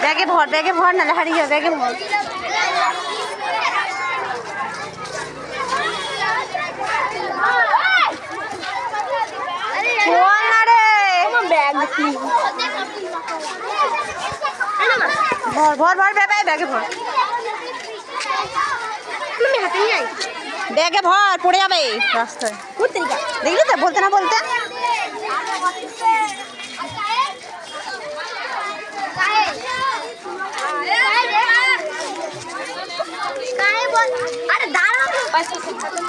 ব্যাগে ভর নাহলে হারিয়ে যাবে। ব্যাগে ভর। বল না রে। ভর ব্যাগে ভর। ব্যাগে ভর, পড়ে যাবে রাস্তায়। দেখলি তো, বলতে না বলতে। আরে দাঁড়াও।